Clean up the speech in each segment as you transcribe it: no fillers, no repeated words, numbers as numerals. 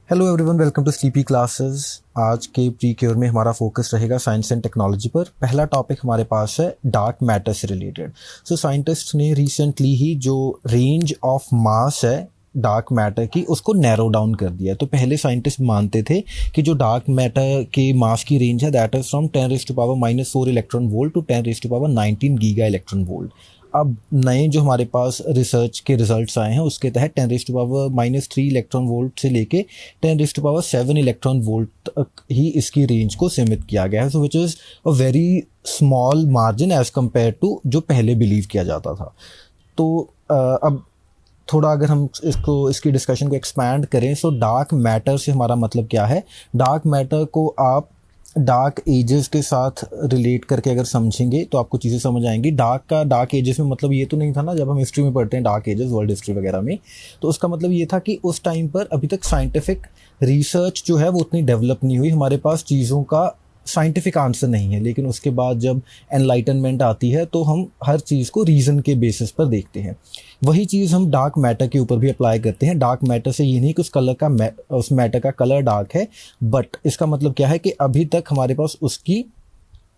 Hello everyone, welcome to sleepy classes. आज के pre cure में हमारा फोकस रहेगा साइंस एंड टेक्नोलॉजी पर। पहला टॉपिक हमारे पास है डार्क मैटर से रिलेटेड। सो साइंटिस्ट ने रिसेंटली ही जो रेंज ऑफ मास है डार्क मैटर की उसको नैरो डाउन कर दिया। तो पहले साइंटिस्ट मानते थे कि जो डार्क मैटर के मास की रेंज है that is from 10⁻⁻⁴ electron volt to 10⁻⁹ giga electron volt. अब नए जो हमारे पास रिसर्च के रिजल्ट्स आए हैं उसके तहत 10⁻³ इलेक्ट्रॉन वोल्ट से लेके 10⁻⁷ इलेक्ट्रॉन वोल्ट तक ही इसकी रेंज को सीमित किया गया है। So which is a very small margin as compare to जो पहले बिलीव किया जाता था। तो अब थोड़ा अगर हम इसकी डिस्कशन को एक्सपैंड करें, सो डार्क मैटर से हमारा मतलब क्या है। डार्क मैटर को आप डार्क एजेस के साथ रिलेट करके अगर समझेंगे तो आपको चीज़ें समझ आएंगी। डार्क एजेस में मतलब ये तो नहीं था ना, जब हम हिस्ट्री में पढ़ते हैं डार्क एजेस वर्ल्ड हिस्ट्री वगैरह में, तो उसका मतलब ये था कि उस टाइम पर अभी तक साइंटिफिक रिसर्च जो है वो उतनी डेवलप नहीं हुई, हमारे पास चीज़ों का साइंटिफिक आंसर नहीं है। लेकिन उसके बाद जब एनलाइटनमेंट आती है तो हम हर चीज़ को रीज़न के बेसिस पर देखते हैं। वही चीज़ हम डार्क मैटर के ऊपर भी अप्लाई करते हैं। डार्क मैटर से ये नहीं कि उस मैटर का कलर डार्क है, बट इसका मतलब क्या है कि अभी तक हमारे पास उसकी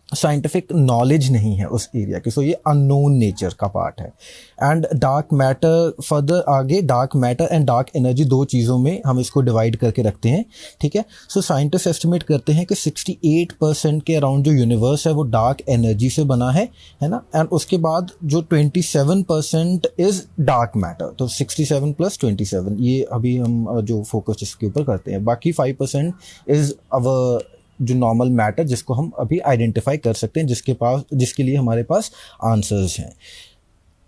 साइंटिफिक नॉलेज नहीं है उस एरिया की। सो ये अननोन नेचर का पार्ट है। एंड डार्क मैटर फर्दर आगे dark matter and dark energy दो चीज़ों में हम इसको डिवाइड करके रखते हैं, ठीक है। सो साइंटिस्ट एस्टिमेट करते हैं कि 68% के अराउंड जो यूनिवर्स है वो डार्क एनर्जी से बना है ना। एंड उसके बाद जो 27% इज़ डार्क मैटर। तो 67 + 27 ये अभी हम जो फोकस इसके ऊपर करते हैं। बाकी 5% इज़ अवर जो नॉर्मल मैटर जिसको हम अभी आइडेंटिफाई कर सकते हैं, जिसके लिए हमारे पास आंसर्स हैं।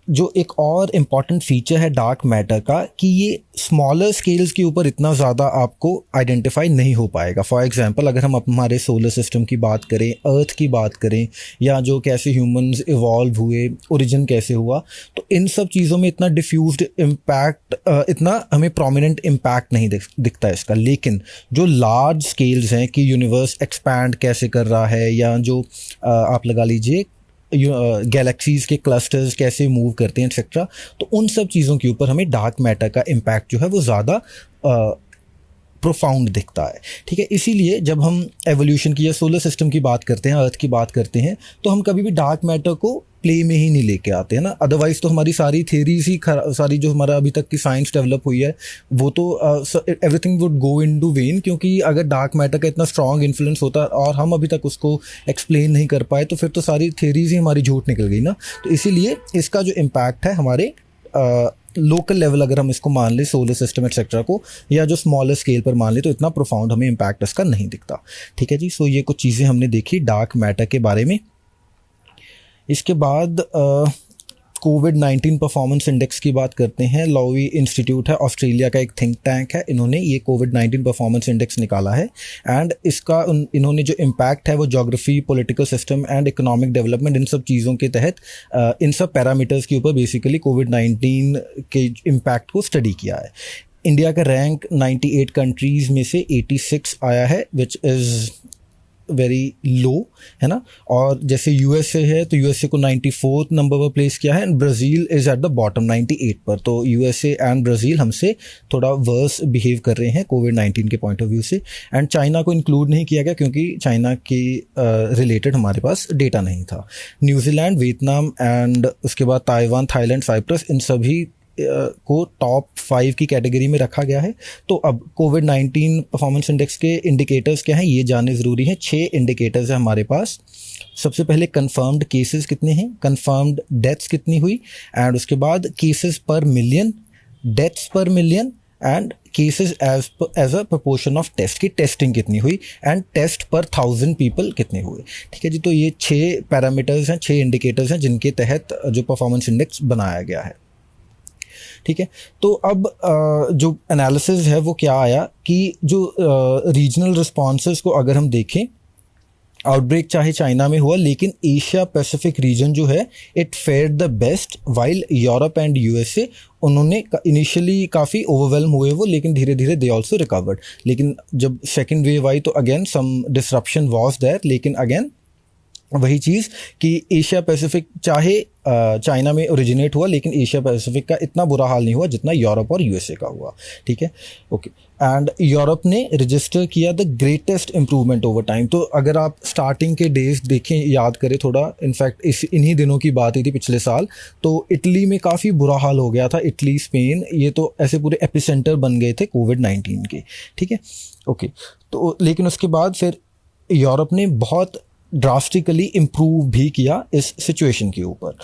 जो एक और इम्पॉर्टेंट फीचर है डार्क मैटर का कि ये स्मॉलर स्केल्स के ऊपर इतना ज़्यादा आपको आइडेंटिफाई नहीं हो पाएगा। फॉर एग्जांपल अगर हम हमारे सोलर सिस्टम की बात करें, अर्थ की बात करें, या जो कैसे ह्यूमंस इवॉल्व हुए, ओरिजिन कैसे हुआ, तो इन सब चीज़ों में इतना डिफ्यूज्ड इम्पैक्ट, इतना हमें प्रोमिनेंट इम्पैक्ट नहीं दिखता इसका। लेकिन जो लार्ज स्केल्स हैं कि यूनिवर्स एक्सपैंड कैसे कर रहा है, या जो आप लगा लीजिए गैलेक्सीज़ के क्लस्टर्स कैसे मूव करते हैं एक्सेट्रा, तो उन सब चीज़ों के ऊपर हमें डार्क मैटर का इम्पैक्ट जो है वो ज़्यादा प्रोफाउंड दिखता है, ठीक है। इसीलिए जब हम एवोल्यूशन की या सोलर सिस्टम की बात करते हैं, अर्थ की बात करते हैं, तो हम कभी भी डार्क मैटर को प्ले में ही नहीं लेके आते हैं ना। अदरवाइज तो हमारी सारी थेरीज ही सारी जो हमारा अभी तक की साइंस डेवलप हुई है वो तो everything would go into vain, क्योंकि अगर डार्क मैटर का इतना स्ट्रॉन्ग इन्फ्लुएंस होता और हम अभी तक उसको एक्सप्लेन नहीं कर पाए तो फिर तो सारी थेरीज ही हमारी झूठ निकल गई ना। तो इसीलिए इसका जो इम्पैक्ट है हमारे लोकल लेवल अगर हम इसको मान लें, सोलर सिस्टम एक्सेट्रा को, या जो स्मॉलर स्केल पर मान लें, तो इतना प्रोफाउंड हमें इम्पैक्ट इसका नहीं दिखता, ठीक है जी। सो ये कुछ चीज़ें हमने देखी डार्क मैटर के बारे में। इसके बाद कोविड-19 परफॉर्मेंस इंडेक्स की बात करते हैं। लॉवी इंस्टीट्यूट है, ऑस्ट्रेलिया का एक थिंक टैंक है, इन्होंने ये कोविड-19 परफॉर्मेंस इंडेक्स निकाला है। एंड इसका इन्होंने जो इम्पैक्ट है वो geography, political system and economic development, इन सब चीज़ों के तहत इन सब पैरामीटर्स के ऊपर बेसिकली कोविड-19 के इम्पैक्ट को स्टडी किया है। इंडिया का रैंक 98 कंट्रीज़ में से 86 आया है, विच इज़ वेरी लो, है ना। और जैसे यूएसए है तो यूएसए को 94th नंबर पर प्लेस किया है, and Brazil is eight the bottom 98 पर। तो यूएसए एंड ब्राज़ील हमसे थोड़ा वर्स बिहेव कर रहे हैं कोविड-19 के पॉइंट ऑफ व्यू से। एंड चाइना को इंक्लूड नहीं किया गया क्योंकि चाइना के रिलेटेड हमारे पास डेटा नहीं था। न्यूजीलैंड, वियतनाम एंड उसके बाद ताइवान, थाईलैंड, साइप्रस, इन सभी को टॉप 5 की कैटेगरी में रखा गया है। तो अब कोविड-19 परफॉर्मेंस इंडेक्स के इंडिकेटर्स क्या हैं ये जानने ज़रूरी हैं। 6 इंडिकेटर्स हैं हमारे पास। सबसे पहले कंफर्म्ड केसेस कितने हैं, कंफर्म्ड डेथ्स कितनी हुई, एंड उसके बाद केसेस पर मिलियन, डेथ्स पर million, and cases as a proportion of test की टेस्टिंग कितनी हुई, एंड टेस्ट पर 1000 पीपल कितने हुए, ठीक है जी। तो ये 6 पैरामीटर्स हैं, 6 इंडिकेटर्स हैं जिनके तहत जो परफॉर्मेंस इंडेक्स बनाया गया है, ठीक है। तो अब जो एनालिसिस है वो क्या आया कि जो रीजनल रिस्पॉन्सेस को अगर हम देखें, आउटब्रेक चाहे चाइना में हुआ लेकिन एशिया पैसिफिक रीजन जो है it fared the best, while Europe and USA उन्होंने इनिशियली काफ़ी ओवरवेलम हुए वो, लेकिन धीरे धीरे दे ऑल्सो रिकवर्ड। लेकिन जब सेकेंड वेव आई तो again some disruption was there, लेकिन अगेन वही चीज़ कि एशिया पैसिफिक चाहे चाइना में ओरिजिनेट हुआ, लेकिन एशिया पैसिफिक का इतना बुरा हाल नहीं हुआ जितना यूरोप और यूएसए का हुआ, ठीक है। ओके, एंड यूरोप ने रजिस्टर किया the greatest improvement over time. तो अगर आप स्टार्टिंग के डेज देखें, याद करें थोड़ा, इनफैक्ट इन्हीं दिनों की बात ही थी पिछले साल, तो इटली में काफ़ी बुरा हाल हो गया था। इटली, स्पेन, ये तो ऐसे पूरे एपिसेंटर बन गए थे कोविड-19 के, ठीक है। ओके, तो लेकिन उसके बाद फिर यूरोप ने बहुत ड्रास्टिकली इम्प्रूव भी किया इस सिचुएशन के ऊपर।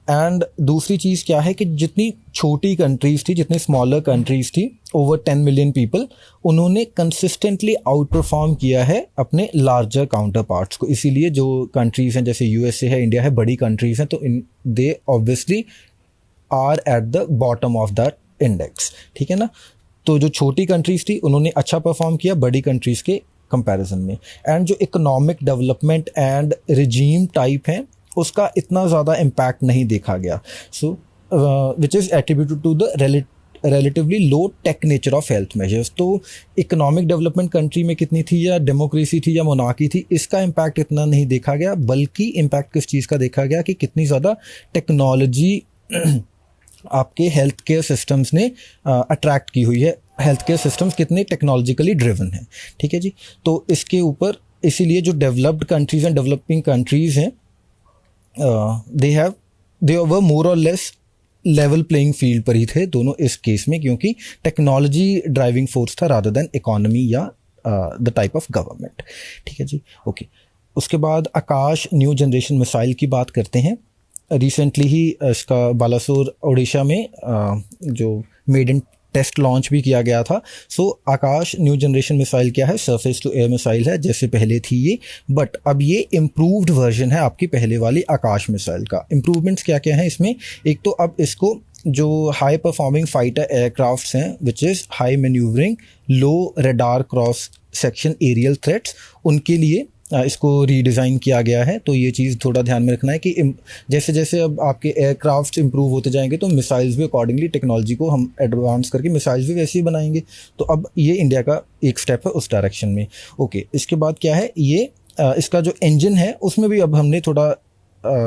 एंड दूसरी चीज़ क्या है कि जितनी छोटी कंट्रीज़ थी, जितनी स्मॉलर कंट्रीज़ थी, ओवर 10 मिलियन पीपल, उन्होंने कंसिस्टेंटली आउट परफॉर्म किया है अपने लार्जर काउंटर पार्ट्स को। इसीलिए जो कंट्रीज़ हैं जैसे यूएसए है, इंडिया है, बड़ी कंट्रीज़ हैं, तो they obviously are at the bottom of that index, ठीक है ना। तो जो छोटी कंट्रीज़ थी उन्होंने अच्छा परफॉर्म किया बड़ी कंट्रीज़ के कंपैरिजन में। एंड जो economic development and regime type है उसका इतना ज़्यादा इम्पैक्ट नहीं देखा गया, so which is attributed to the relatively low tech nature of health measures। तो इकोनॉमिक डेवलपमेंट कंट्री में कितनी थी, या डेमोक्रेसी थी, या मोनार्की थी, इसका इम्पैक्ट इतना नहीं देखा गया, बल्कि इम्पैक्ट किस चीज़ का देखा गया कि कितनी ज़्यादा टेक्नोलॉजी आपके हेल्थ केयर सिस्टम्स ने अट्रैक्ट की हुई है, हेल्थ केयर सिस्टम्स कितने टेक्नोलॉजिकली ड्रिवन हैं, ठीक है जी। तो इसके ऊपर इसीलिए जो developed countries and developing countries हैं, दे वर मोर और लेस लेवल प्लेइंग फील्ड पर ही थे दोनों इस केस में, क्योंकि टेक्नोलॉजी ड्राइविंग फोर्स था रादर देन इकोनॉमी या द टाइप ऑफ गवर्नमेंट, ठीक है जी। ओके, उसके बाद आकाश न्यू जनरेशन मिसाइल की बात करते हैं। रिसेंटली ही इसका बालासोर उड़ीसा में जो मेडन टेस्ट लॉन्च भी किया गया था। सो आकाश न्यू जनरेशन मिसाइल क्या है, सरफेस टू एयर मिसाइल है, जैसे पहले थी ये, बट अब ये इम्प्रूव्ड वर्जन है आपकी पहले वाली आकाश मिसाइल का। इम्प्रूवमेंट्स क्या क्या हैं इसमें, एक तो अब इसको जो हाई परफॉर्मिंग फाइटर एयरक्राफ्ट्स हैं which is high manoeuvring low radar cross section aerial threats, उनके लिए इसको रीडिज़ाइन किया गया है। तो ये चीज़ थोड़ा ध्यान में रखना है कि जैसे जैसे अब आपके एयरक्राफ्ट इंप्रूव होते जाएंगे तो मिसाइल्स भी अकॉर्डिंगली टेक्नोलॉजी को हम एडवांस करके मिसाइल्स भी वैसे ही बनाएंगे। तो अब ये इंडिया का एक स्टेप है उस डायरेक्शन में। ओके, इसके बाद क्या है, ये इसका जो इंजन है उसमें भी अब हमने थोड़ा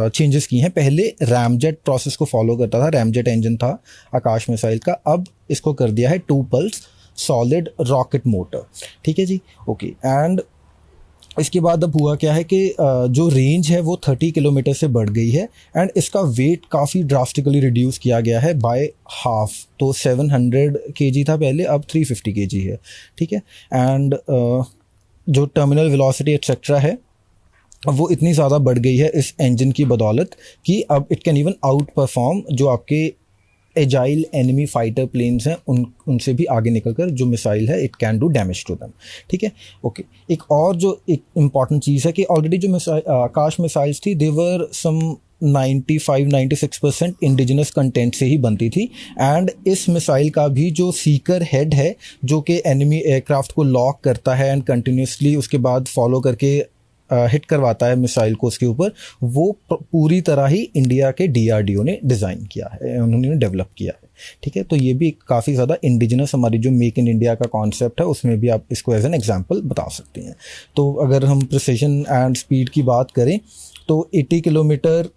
चेंजेस किए हैं। पहले रैमजेट प्रोसेस को फॉलो करता था, रैमजेट इंजन था आकाश मिसाइल का, अब इसको कर दिया है 2 पल्स सॉलिड रॉकेट मोटर, ठीक है जी। ओके, एंड इसके बाद अब हुआ क्या है कि जो रेंज है वो 30 किलोमीटर से बढ़ गई है, एंड इसका वेट काफ़ी ड्रास्टिकली रिड्यूस किया गया है बाय हाफ। तो 700 kg था पहले, अब 350 kg है, ठीक है। एंड जो टर्मिनल वेलोसिटी एक्सेट्रा है वो इतनी ज़्यादा बढ़ गई है इस इंजन की बदौलत कि अब it can even out perform जो आपके एजाइल एनिमी फाइटर प्लेन्स हैं, उनसे भी आगे निकलकर जो मिसाइल है it can do damage to them, ठीक है। ओके, एक और जो एक इम्पॉर्टेंट चीज़ है कि ऑलरेडी जो आकाश मिसाइल्स थी देवर सम 95-96% इंडिजिनस कंटेंट से ही बनती थी। एंड इस मिसाइल का भी जो सीकर हेड है जो कि एनिमी एयरक्राफ्ट को लॉक करता है एंड कंटिन्यूसली उसके बाद फॉलो करके हिट करवाता है मिसाइल को उसके ऊपर, वो पूरी तरह ही इंडिया के DRDO ने डिज़ाइन किया है, उन्होंने डेवलप किया है, ठीक है। तो ये भी काफ़ी ज़्यादा इंडिजिनस हमारी जो मेक इन इंडिया का कॉन्सेप्ट है उसमें भी आप इसको एज एन एग्जांपल बता सकते हैं। तो अगर हम प्रिसिजन एंड स्पीड की बात करें तो 80 किलोमीटर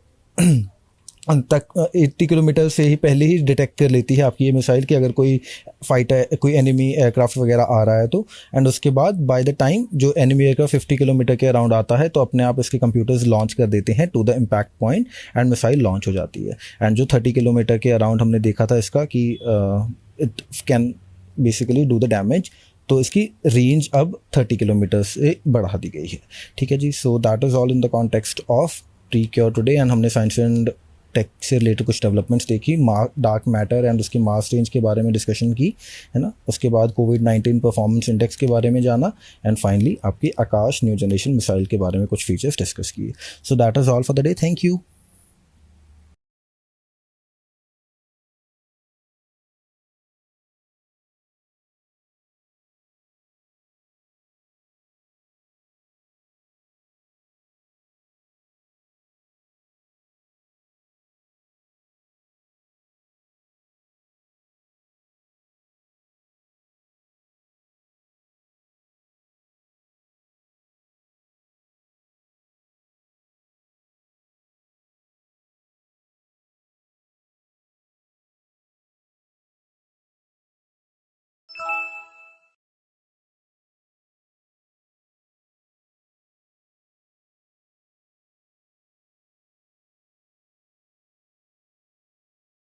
तक 80 किलोमीटर से ही पहले ही डिटेक्ट कर लेती है आपकी ये मिसाइल कि अगर कोई फाइटर, कोई एनिमी एयरक्राफ्ट वगैरह आ रहा है तो। एंड उसके बाद बाय द टाइम जो एनिमी एयरक्राफ्ट 50 किलोमीटर के अराउंड आता है तो अपने आप इसके कंप्यूटर्स लॉन्च कर देते हैं to the impact point and missile launch हो जाती है। एंड जो 30 किलोमीटर के अराउंड हमने देखा था इसका कि it can basically do the damage, तो इसकी रेंज अब 30 किलोमीटर से बढ़ा दी गई है, ठीक है जी। So that is all in the context of procure today. And हमने साइंस एंड टेक से रिलेटेड कुछ डेवलपमेंट्स देखी, डार्क मैटर एंड उसकी मास रेंज के बारे में डिस्कशन की, है ना। उसके बाद कोविड-19 परफॉर्मेंस इंडेक्स के बारे में जाना, एंड फाइनली आपकी आकाश न्यू जनरेशन मिसाइल के बारे में कुछ फीचर्स डिस्कस किए। सो that is all for the day, thank you.